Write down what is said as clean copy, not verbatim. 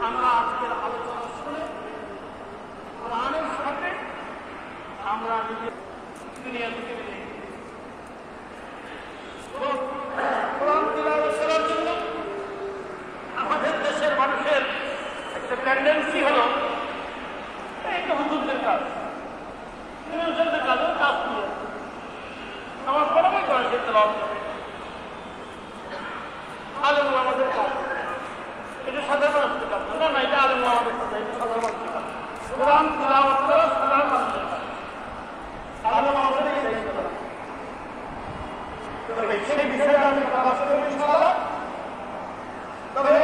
আমরা আজকের আলোচনা শুনে কোরআনের সাথে আমরা নিজের দুনিয়া থেকে কোরআন তিলাওয়াত করার জন্য আমাদের দেশের মানুষের একটা টেন্ডেন্সি হলো এটা হুজুরদের কাজ, হুজুরদের কাজও কাজ দিয়ে আমার পড়াবে করে সে তেলাওয়াত করে, আলেম আমাদের কাজ, এটা সাধারণ মানুষের কাজ না, না এটা আলেম আমাদের কাজ, এটা সাধারণ মানুষের কাজ। কোরআন তিলাওয়াত করা সাধারণ মানুষের কাজ, আলেম আমাদের এই দায়িত্ব করা। সেই বিষয়ে আমি কাজ করবো ইনশাআল্লাহ। তবে